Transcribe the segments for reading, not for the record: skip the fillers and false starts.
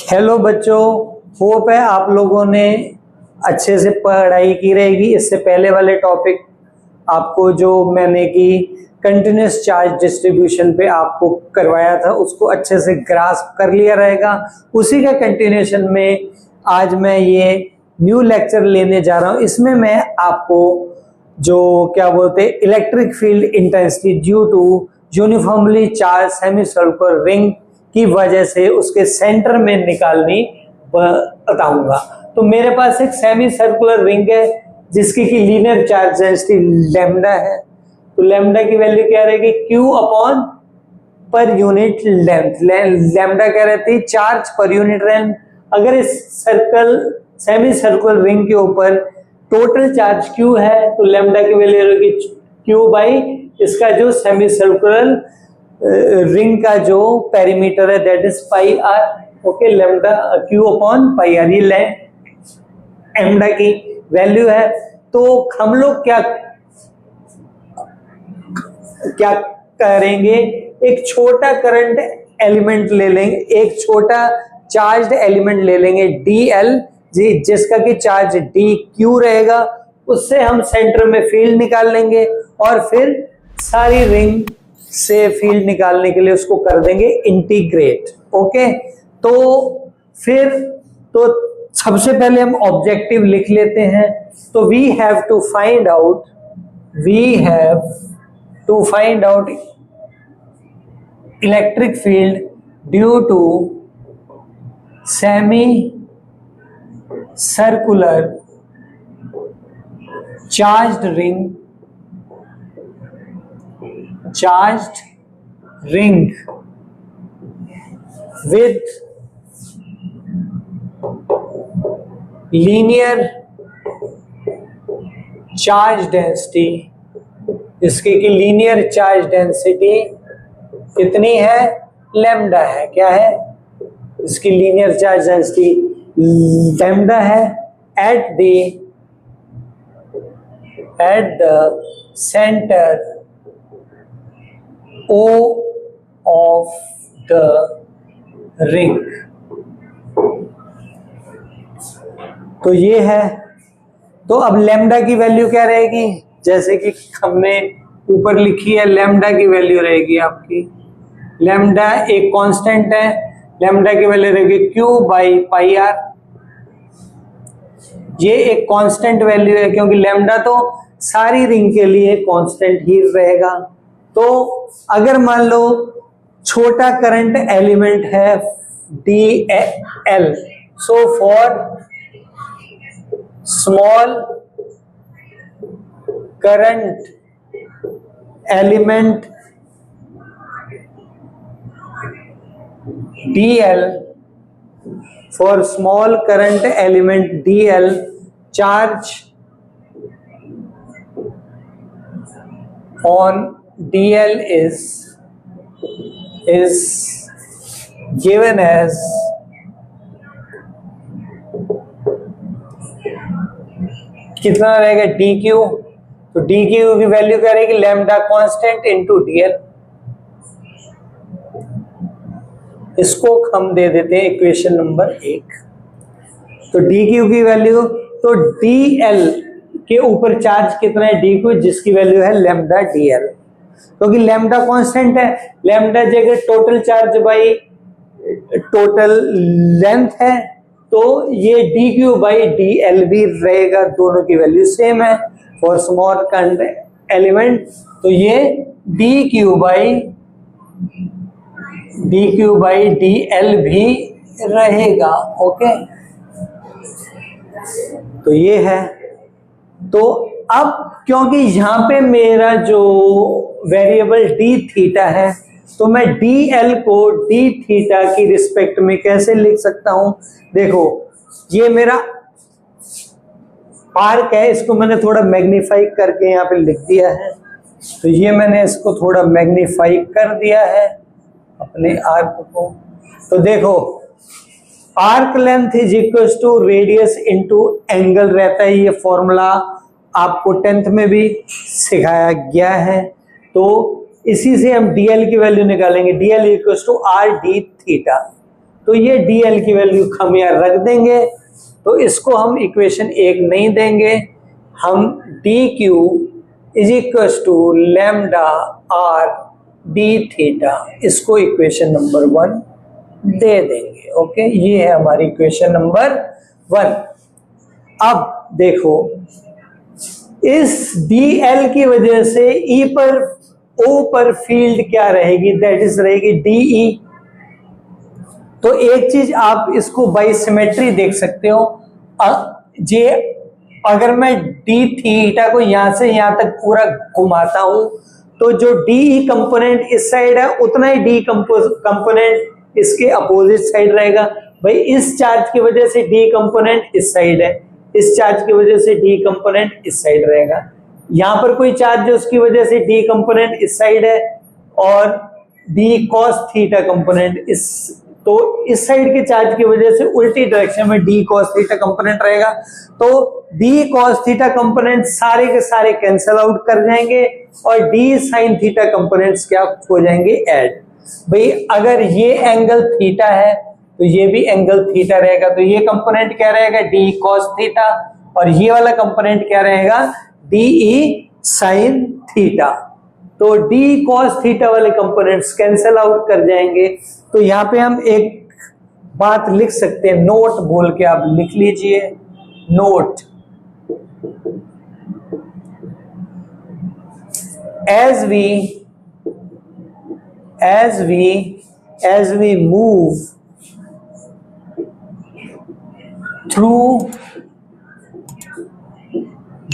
Hello बच्चों, hope है आप लोगों ने अच्छे से पढ़ाई की रहेगी। इससे पहले वाले टॉपिक आपको जो मैंने की कंटिन्यूस चार्ज डिस्ट्रीब्यूशन पे आपको करवाया था उसको अच्छे से ग्रास्प कर लिया रहेगा। उसी का कंटिन्यूएशन में आज मैं ये न्यू लेक्चर लेने जा रहा हूँ। इसमें मैं आपको जो क्या बोलते हैं electric field intensity due to uniformly charge semi circular ring की वजह से उसके सेंटर में निकालनी बताऊंगा। तो मेरे पास एक सेमी सर्कुलर रिंग है जिसकी की लीनियर चार्ज डेंसिटी लैम्डा है। तो लैम्डा की वैल्यू क्या रहेगी? Q upon per unit length. Lambda क्या रहती है? Charge per unit length. अगर इस सर्कल सेमी सर्कुलर रिंग के ऊपर टोटल चार्ज Q है तो लैम्डा की वैल्यू रहेगी Q बाई इसका जो सेमी सर्कुलर रिंग का जो पेरीमीटर है that is pi are. Okay, lambda Q upon pi r ये लैम्डा की वैल्यू है। तो हम लोग क्या करेंगे, एक छोटा करंट एलिमेंट ले लेंगे, एक छोटा चार्ज्ड एलिमेंट ले लेंगे DL जिसका कि चार्ज DQ रहेगा। उससे हम सेंटर में फील्ड निकाल लेंगे और फिर सारी रिंग से फील्ड निकालने के लिए उसको कर देंगे इंटीग्रेट। ओके, तो फिर तो सबसे पहले हम ऑब्जेक्टिव लिख लेते हैं। तो we have to find out electric field due to semi circular charged ring with linear charge density, इसकी की लीनियर चार्ज डेंसिटी कितनी है? लैम्डा है। क्या है? इसकी लीनियर चार्ज डेंसिटी लैम्डा है at the centre O of the ring। तो ये है। तो अब लैम्डा की वैल्यू क्या रहेगी? जैसे कि हमने ऊपर लिखी है, लैम्डा की वैल्यू रहेगी आपकी, लैम्डा एक कांस्टेंट है, लैम्डा की वैल्यू रहेगी Q बाई पाई आर। ये एक कांस्टेंट वैल्यू है क्योंकि लैम्डा तो सारी रिंग के लिए कांस्टेंट ही रहेगा। तो अगर मान लो छोटा करंट एलिमेंट है DL, so for small current element DL, for small current element DL charge on DL is given as कितना रहेगा? DQ। तो DQ की वैल्यू क्या रहेगी? Lambda constant into DL। इसको हम दे देते हैं इक्वेशन नंबर 1। तो DQ की वैल्यू, तो DL के ऊपर चार्ज कितना है? DQ, जिसकी वैल्यू है लैम्डा DL। क्योंकि लैम्डा कांस्टेंट है, लैम्डा जगह total charge by total length है, तो ये DQ बाई DL भी रहेगा, दोनों की वैल्यू सेम है फॉर स्मॉल करंट एलिमेंट। तो ये DQ बाई DL भी रहेगा। ओके, तो ये है। तो अब क्योंकि यहां पे मेरा जो वेरिएबल d थीटा है, तो मैं DL को d थीटा की रिस्पेक्ट में कैसे लिख सकता हूं? देखो, ये मेरा आर्क है, इसको मैंने थोड़ा मैग्नीफाई करके यहाँ पे लिख दिया है। तो ये मैंने इसको थोड़ा मैग्नीफाई कर दिया है अपने आर्क को। तो देखो, arc length is equal to radius into angle रहता है। ये फॉर्मूला आपको 10th में भी सिखाया गया है। तो इसी से हम DL की वैल्यू निकालेंगे। DL equal to R D theta. तो ये dl की वैल्यू हम यहाँ रख देंगे, तो इसको हम इक्वेशन 1 नहीं देंगे, हम dq is equal to lambda r d theta इसको इक्वेशन नंबर 1 दे देंगे। ओके, ये है हमारी इक्वेशन नंबर 1। अब देखो, इस dl की वजह से E पर O पर फील्ड क्या रहेगी, दैट इज रहेगी dE। तो एक चीज आप इसको बाई सिमेट्री देख सकते हो, जे अगर मैं डी थीटा को यहां से यहां तक पूरा घुमाता हूं तो जो डी कंपोनेंट इस साइड है उतना ही डी कंपोनेंट इसके अपोजिट साइड रहेगा। भाई इस चार्ज की वजह से डी कंपोनेंट इस साइड है, इस चार्ज की वजह से डी कंपोनेंट इस साइड रहेगा। यहां पर कोई चार्ज है उसकी वजह से डी कंपोनेंट इस साइड है और डी कॉस थीटा कंपोनेंट तो इस साइड के चार्ज की वजह से उल्टी डायरेक्शन में डी कॉस थीटा कंपोनेंट रहेगा। तो डी कॉस थीटा कंपोनेंट सारे के सारे कैंसल आउट कर जाएंगे और डी साइन थीटा कंपोनेंट्स क्या हो जाएंगे, ऐड। भाई अगर ये एंगल थीटा है तो ये भी एंगल थीटा रहेगा, तो ये कंपोनेंट क्या रहेगा, डी कॉस थीटा, और ये वाला कंपोनेंट क्या रहेगा, डी ई साइन थीटा। तो डी कॉस थीटा वाले कंपोनेंट्स कैंसल आउट कर जाएंगे। तो यहाँ पे हम एक बात लिख सकते हैं, नोट बोल के आप लिख लीजिए, note. as we move through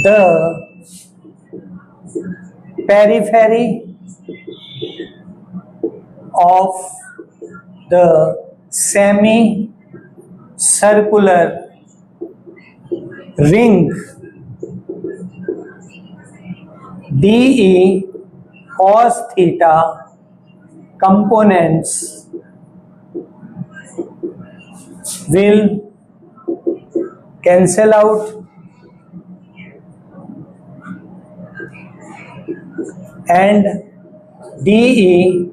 the periphery of the semi-circular ring DE cos theta components will cancel out and DE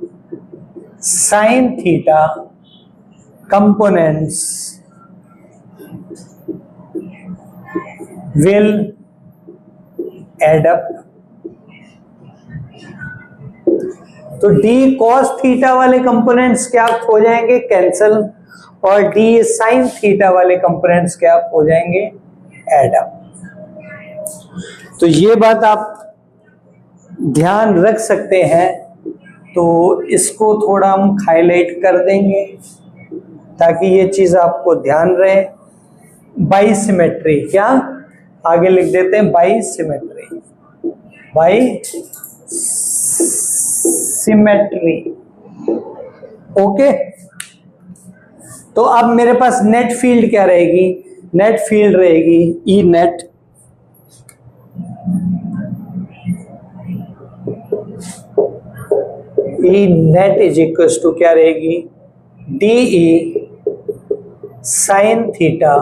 sin theta components will add up। तो डी कॉस थीटा वाले कंपोनेंट्स क्या हो जाएंगे, कैंसल, और D sine theta वाले components क्या हो जाएंगे, ऐड अप। तो ये बात आप ध्यान रख सकते हैं, तो इसको थोड़ा हम हाईलाइट कर देंगे ताकि ये चीज आपको ध्यान रहे। बाई सिमेट्री, क्या आगे लिख देते हैं, by symmetry, by symmetry. Okay, तो अब मेरे पास नेट फील्ड क्या रहेगी, नेट फील्ड रहेगी E net is equal to क्या रहेगी, डी ई साइन थीटा,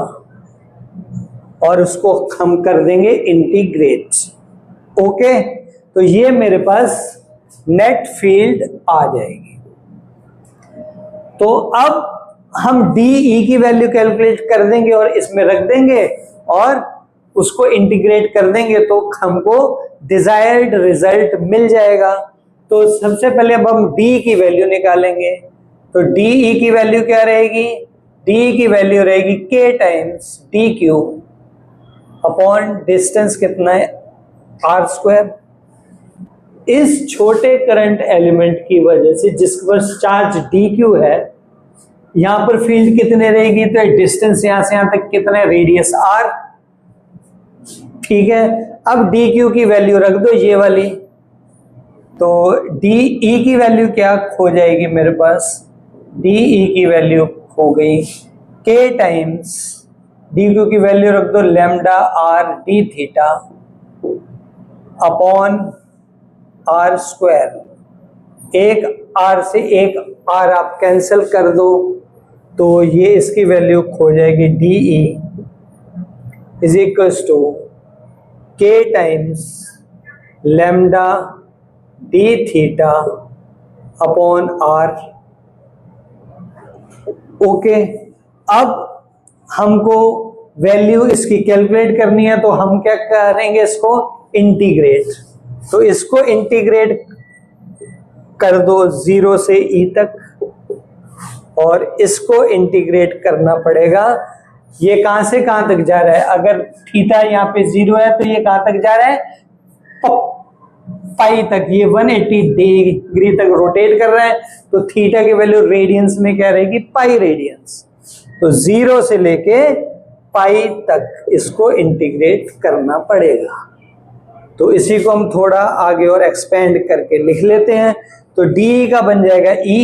और उसको हम कर देंगे इंटीग्रेट। ओके, तो ये मेरे पास नेट फील्ड आ जाएगी। तो अब हम DE की वैल्यू कैलकुलेट कर देंगे और इसमें रख देंगे और उसको इंटीग्रेट कर देंगे तो हमको डिजायर्ड रिजल्ट मिल जाएगा। तो सबसे पहले अब हम D की वैल्यू निकालेंगे। तो DE की वैल्यू क्या रहेगी, DE की वैल्यू रहेगी K times DQ upon distance कितना है, R²। इस छोटे करंट एलिमेंट की वजह से जिसके पास चार्ज DQ है, यहां पर फील्ड कितने रहेगी, तो डिस्टेंस यहां से यहां तक कितना है, रेडियस R। ठीक है, अब DQ की वैल्यू रख दो ये वाली, तो DE की वैल्यू क्या हो जाएगी मेरे पास, DE की वैल्यू हो गई K टाइम्स DQ की वैल्यू रख दो lambda R d theta upon R²। एक R से एक R आप कैंसिल कर दो, तो ये इसकी वैल्यू हो जाएगी DE is equal to K times lambda d theta upon R okay, अब हमको वैल्यू इसकी कैलकुलेट करनी है, तो हम क्या करेंगे, इसको इंटीग्रेट। तो इसको इंटीग्रेट कर दो 0 से e तक, और इसको इंटीग्रेट करना पड़ेगा। ये कहां से कहां तक जा रहा है, अगर थीटा यहाँ पे 0 है तो ये कहां तक जा रहा है, पाई तक। ये 180 डिग्री तक रोटेट कर रहा है, तो थीटा की वैल्यू रेडियंस में क्या रहेगी, पाई रेडियंस। तो 0 से लेके पाई तक इसको इंटीग्रेट करना पड़ेगा। तो इसी को हम थोड़ा आगे और एक्सपेंड करके लिख लेते हैं। तो डी का बन जाएगा E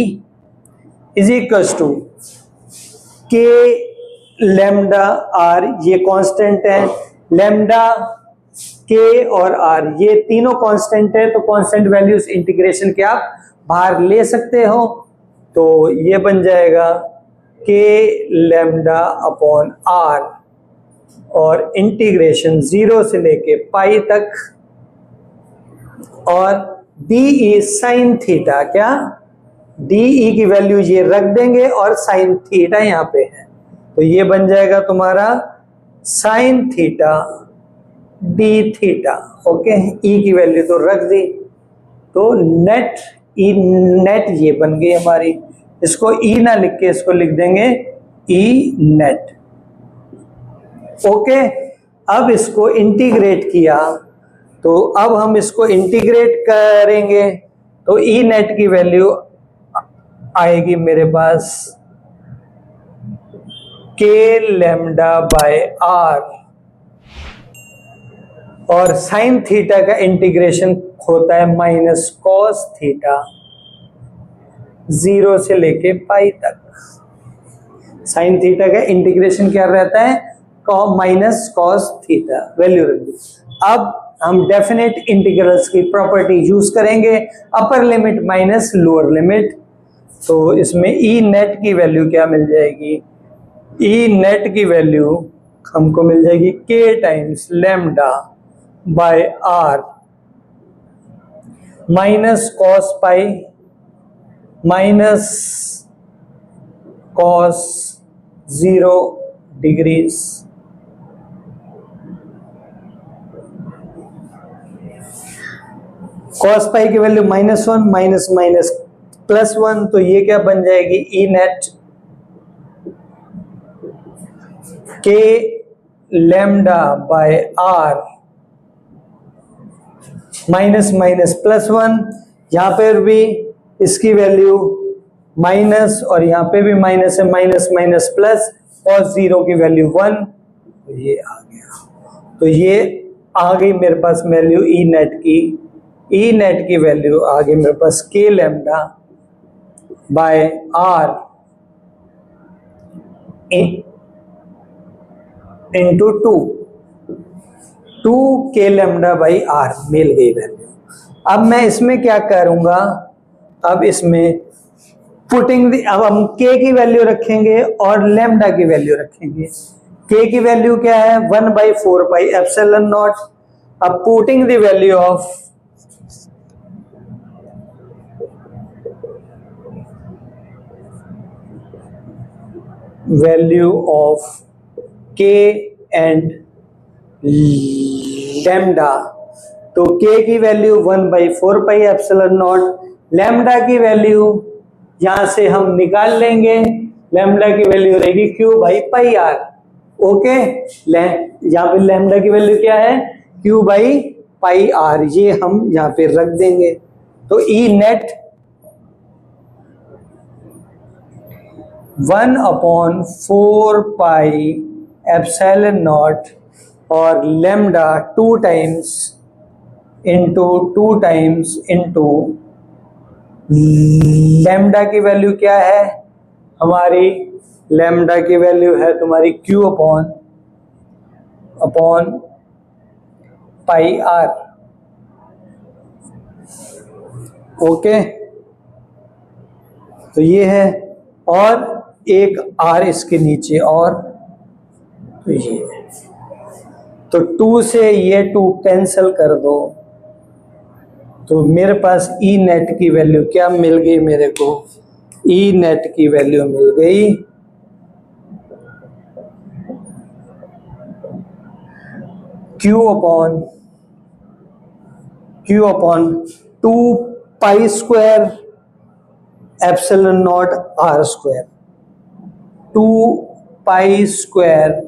इज इक्वल्स टू के लैम्डा आर, ये कांस्टेंट है, लैम्डा के और आर ये तीनों कांस्टेंट है, तो कांस्टेंट वैल्यूज इंटीग्रेशन के आप बाहर ले सकते हो। तो ये बन जाएगा के लैम्डा अपॉन आर, और इंटीग्रेशन 0 से लेके पाई तक, और डी ई साइन थीटा, क्या डी ई की वैल्यू ये रख देंगे और साइन थीटा यहां पे है, तो ये बन जाएगा तुम्हारा sine theta D theta. Okay, E की वैल्यू तो रख दी, तो नेट ई नेट ये बन गई हमारी। इसको ई ना लिख के इसको लिख देंगे ई नेट। ओके, अब इसको इंटीग्रेट किया, तो अब हम इसको इंटीग्रेट करेंगे, तो ई नेट की वैल्यू आएगी मेरे पास के लैम्डा बाय आर, और साइन थीटा का इंटीग्रेशन होता है माइनस कॉस थीटा 0 से लेके पाई तक। साइन थीटा का इंटीग्रेशन क्या रहता है, माइनस कॉस थीटा, वैल्यू रख दी। अब हम डेफिनेट इंटीग्रल्स की प्रॉपर्टी यूज करेंगे, upper limit minus lower limit. तो इसमें ई नेट की वैल्यू क्या मिल जाएगी, ई नेट की वैल्यू हमको मिल जाएगी K times lambda by R minus cos pi minus cos 0 degrees cos pi की वैल्यू -1 माइनस माइनस +1, तो ये क्या बन जाएगी E net K lambda by R minus minus +1, यहां पर भी इसकी वैल्यू माइनस, और यहां पे भी माइनस है, माइनस माइनस प्लस, और 0 की वैल्यू 1, तो ये आ गया। तो ये आ गई मेरे पास वैल्यू ई नेट की। ई नेट की वैल्यू आ गई मेरे पास के लैम्डा बाय आर इंटू 2 के लैम्डा बाई आर मिल गई वैल्यू। अब मैं इसमें क्या करूंगा, अब इसमें पुटिंग अब हम के की वैल्यू रखेंगे और लैम्डा की वैल्यू रखेंगे। के की वैल्यू क्या है, 1/4 पाई एप्सिलॉन नॉट। अब putting the value of K and lambda, तो के की value 1/4 pi epsilon naught, lambda की वैल्यू यहां से हम निकाल लेंगे, लैम्डा की वैल्यू रहेगी Q by pi are. Okay, यहां पे लैम्डा की वैल्यू क्या है, क्यू बाई पाई आर, ये हम यहां पे रख देंगे। तो E net 1/4 pi epsilon naught और लैम्डा 2 टाइम्स इंटू लैम्डा की वैल्यू क्या है हमारी, लैम्डा की वैल्यू है तुम्हारी Q upon pi are. Okay, तो ये है, और एक आर इसके नीचे, और तो ये, तो 2 से ये 2 कैंसिल कर दो, तो मेरे पास ई नेट की वैल्यू क्या मिल गई मेरे को, ई नेट की वैल्यू मिल गई Q upon 2 pi square epsilon naught r square, 2 pi square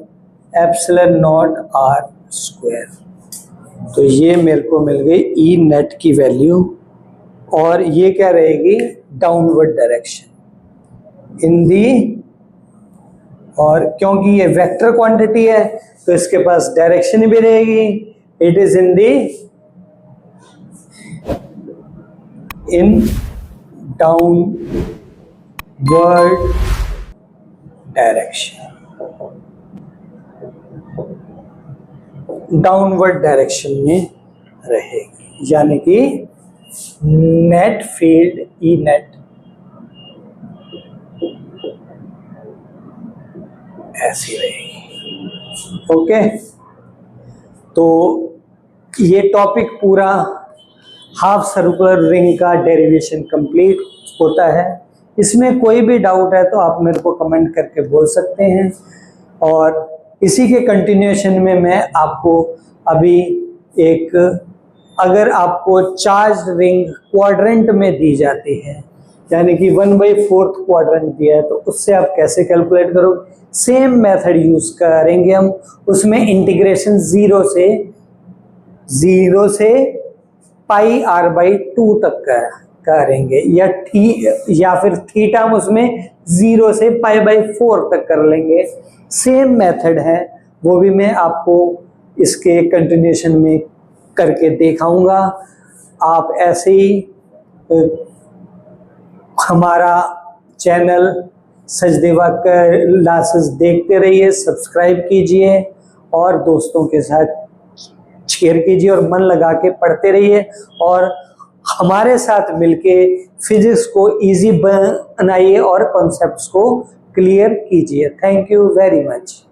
epsilon naught r square। तो ये मेरे को मिल गई ई नेट की वैल्यू, और ये क्या रहेगी, डाउनवर्ड डायरेक्शन इन दी, और क्योंकि ये वेक्टर क्वांटिटी है तो इसके पास डायरेक्शन भी रहेगी, it is in downward direction, downward direction में रहेगी, यानी कि नेट फील्ड ई नेट ऐसी रहेगी। ओके, तो ये टॉपिक पूरा हाफ सर्कुलर रिंग का डेरिवेशन कंप्लीट होता है। इसमें कोई भी डाउट है तो आप मेरे को कमेंट करके बोल सकते हैं, और इसी के कंटिन्यूएशन में मैं आपको अभी एक, अगर आपको चार्ज रिंग क्वाड्रेंट में दी जाती है, यानी कि 1/4 क्वाड्रेंट दिया है, तो उससे आप कैसे कैलकुलेट करोगे, सेम मेथड यूज करेंगे हम। उसमें इंटीग्रेशन जीरो से पाई r/2 तक का करेंगे, या फिर थीटा हम उसमें 0 से π/4 तक कर लेंगे। सेम मेथड है, वो भी मैं आपको इसके कंटिन्यूएशन में करके दिखाऊंगा। आप ऐसे ही हमारा चैनल सचदेवा क्लासेस देखते रहिए, सब्सक्राइब कीजिए और दोस्तों के साथ शेयर कीजिए और मन लगा के पढ़ते रहिए, और हमारे साथ मिलके फिजिक्स को इजी बनाइए और कॉन्सेप्ट्स को क्लियर कीजिए। Thank you very much.